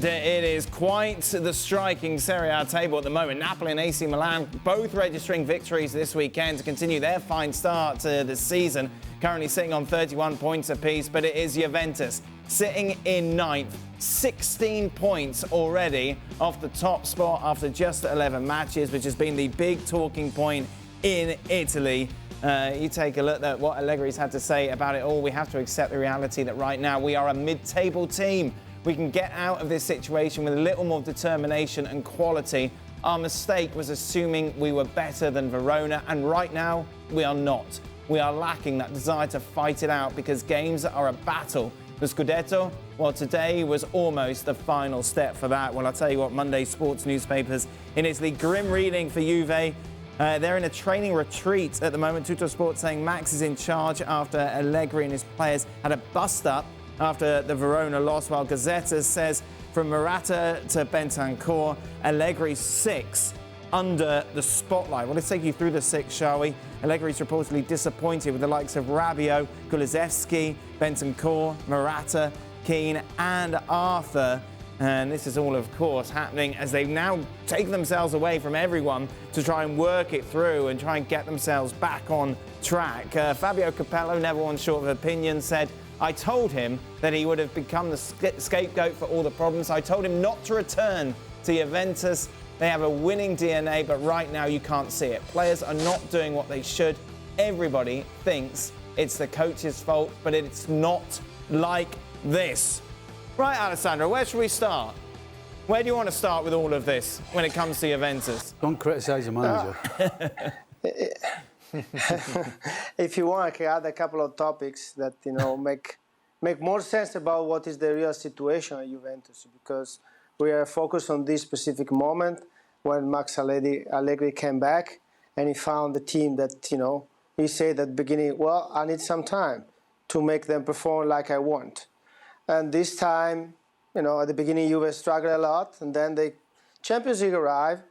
It is quite the striking Serie A table at the moment. Napoli and AC Milan both registering victories this weekend to continue their fine start to the season. Currently sitting on 31 points apiece, but it is Juventus sitting in ninth, 16 points already off the top spot after just 11 matches, which has been the big talking point in Italy. You take a look at what Allegri's had to say about it all. We have to accept the reality that right now we are a mid-table team. We can get out of this situation with a little more determination and quality. Our mistake was assuming we were better than Verona, and right now we are not. We are lacking that desire to fight it out because games are a battle. The Scudetto, well, today was almost the final step for that. Well, I'll tell you what, Monday sports newspapers in Italy, grim reading for Juve. They're in a training retreat at the moment. Tuttosport saying Max is in charge after Allegri and his players had a bust-up after the Verona loss, while Gazzetta says from Morata to Bentancur, Allegri's 6 under the spotlight. Well, let's take you through the 6, shall we? Allegri's reportedly disappointed with the likes of Rabiot, Kulusevski, Bentancur, Morata, Keane and Arthur. And this is all, of course, happening as they've now taken themselves away from everyone to try and work it through and try and get themselves back on track. Fabio Capello, never one short of opinion, said, I told him that he would have become the scapegoat for all the problems. I told him not to return to Juventus. They have a winning DNA, but right now you can't see it. Players are not doing what they should. Everybody thinks it's the coach's fault, but it's not like this. Right, Alessandro, where should we start? Where do you want to start with all of this when it comes to Juventus? Don't criticise the manager. If you want, I can add a couple of topics that make more sense about what is the real situation at Juventus, because we are focused on this specific moment when Max Allegri came back and he found the team that he said at the beginning, well, I need some time to make them perform like I want. And this time, at the beginning, Juve struggled a lot, and then the Champions League arrived.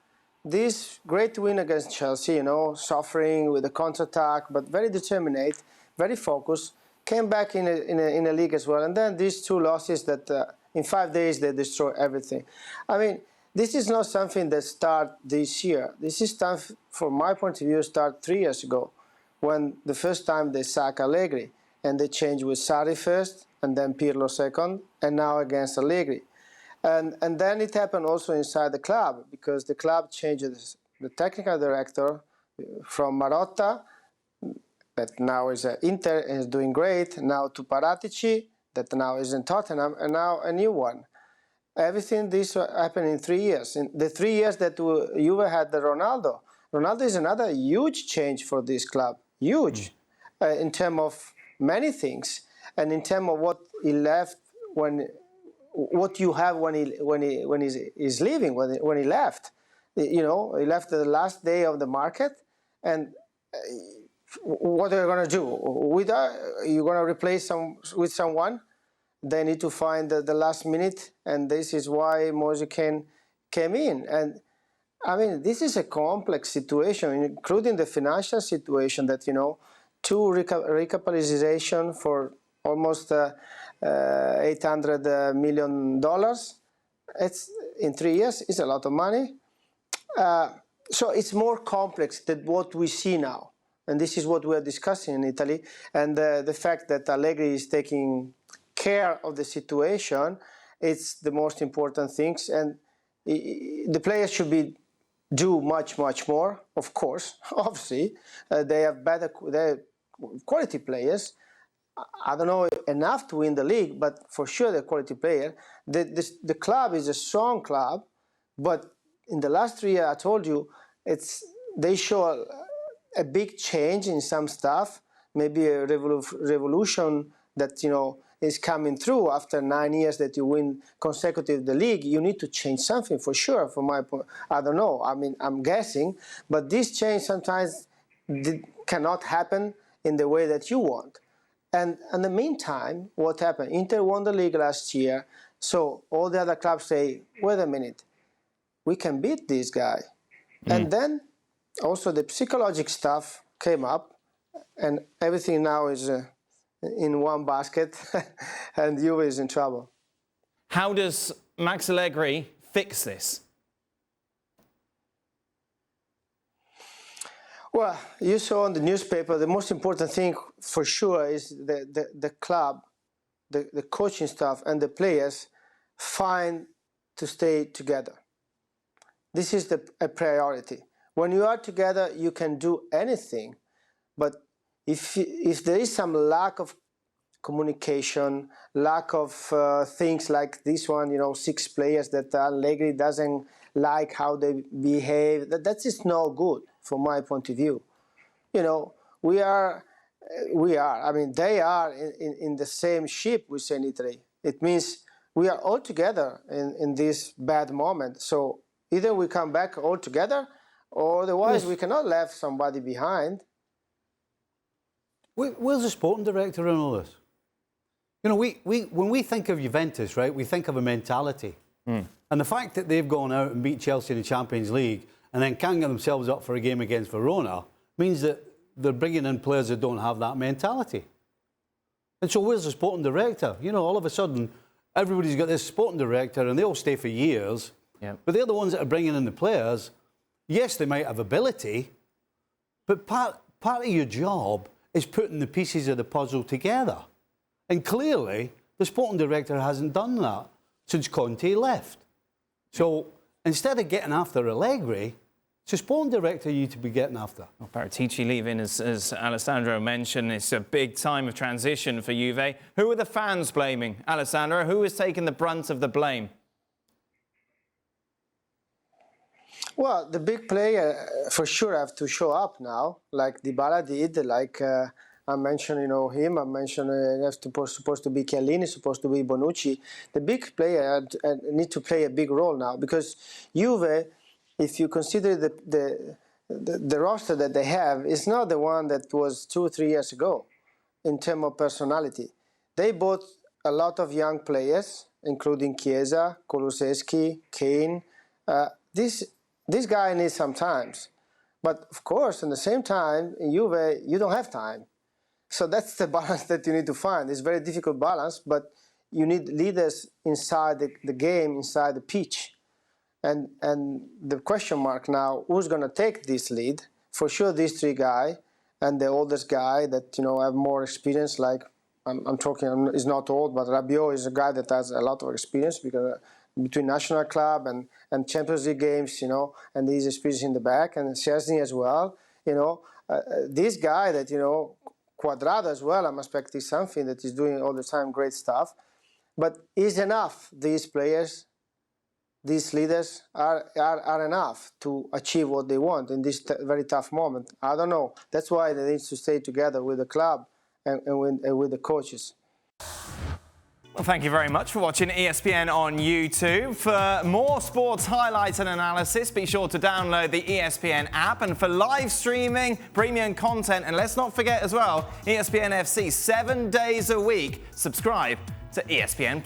This great win against Chelsea, suffering with the counter-attack, but very determined, very focused, came back in a league as well. And then these 2 losses that in 5 days they destroy everything. I mean, this is not something that started this year. This is stuff, from my point of view, started 3 years ago, when the first time they sacked Allegri, and they changed with Sarri first, and then Pirlo second, and now against Allegri. And then it happened also inside the club, because the club changed the technical director from Marotta, that now is at Inter and is doing great, now to Paratici, that now is in Tottenham, and now a new one. Everything this happened in 3 years. In the 3 years that Juve had the Ronaldo. Ronaldo is another huge change for this club, huge, in terms of many things, and in terms of what he left what you have when he's leaving, when he left. He left the last day of the market, and what are you going to do? You're going to replace with someone? They need to find the last minute, and this is why Moise came in. And I mean, this is a complex situation, including the financial situation that, 2 recapitalization for almost $800 million. It's in 3 years. It's a lot of money. So it's more complex than what we see now, and this is what we are discussing in Italy. And the fact that Allegri is taking care of the situation, it's the most important things. And the players should do much more. Of course, obviously, they have they're quality players. I don't know enough to win the league, but for sure they're quality player. The club is a strong club, but in the last 3 years, I told you, they show a big change in some stuff, maybe a revolution that is coming through after 9 years that you win consecutive the league. You need to change something for sure. From my point, I don't know. I mean, I'm guessing, but this change sometimes cannot happen in the way that you want. And in the meantime, what happened? Inter won the league last year, so all the other clubs say, wait a minute, we can beat this guy. And then also the psychological stuff came up, and everything now is in one basket, and Juve is in trouble. How does Max Allegri fix this? Well, you saw in the newspaper, the most important thing for sure is the club, the coaching staff and the players find to stay together. This is a priority. When you are together, you can do anything. But if there is some lack of communication, lack of things like this one, 6 players that Allegri doesn't like how they behave, that is no good from my point of view. They are in the same ship with St. Italy. It means we are all together in this bad moment. So either we come back all together, or otherwise we cannot leave somebody behind. Where's the sporting director in all this? When we think of Juventus, right, we think of a mentality. And the fact that they've gone out and beat Chelsea in the Champions League and then can't get themselves up for a game against Verona means that they're bringing in players that don't have that mentality. And so where's the sporting director? All of a sudden, everybody's got this sporting director and they'll stay for years, but they're the ones that are bringing in the players. Yes, they might have ability, but part of your job is putting the pieces of the puzzle together. And clearly, the sporting director hasn't done that since Conte left. So instead of getting after Allegri, it's the sporting director you need to be getting after. Well, Paratici leaving, as Alessandro mentioned, it's a big time of transition for Juve. Who are the fans blaming, Alessandro? Who is taking the brunt of the blame? Well, the big player for sure have to show up now, like Dybala did, like I mentioned, him. I mentioned supposed to be Chiellini, supposed to be Bonucci. The big player need to play a big role now, because Juve, if you consider the roster that they have, is not the one that was 2 or 3 years ago in terms of personality. They bought a lot of young players, including Chiesa, Kulusevski, Kane. This guy needs some time. But of course, at the same time, in Juve, you don't have time. So that's the balance that you need to find. It's a very difficult balance, but you need leaders inside the game, inside the pitch. And the question mark now, who's going to take this lead? For sure, these 3 guys, and the oldest guy that, have more experience, like I'm talking, is not old, but Rabiot is a guy that has a lot of experience, because between national club and Champions League games, and he's experienced in the back, and Szczesny as well, this guy that, Quadrado as well, I'm expecting something that is doing all the time great stuff. But is enough, these players, these leaders are enough to achieve what they want in this very tough moment? I don't know. That's why they need to stay together with the club and with the coaches. Well, thank you very much for watching ESPN on YouTube. For more sports highlights and analysis, be sure to download the ESPN app. And for live streaming, premium content, and let's not forget as well, ESPN FC 7 days a week. Subscribe to ESPN+.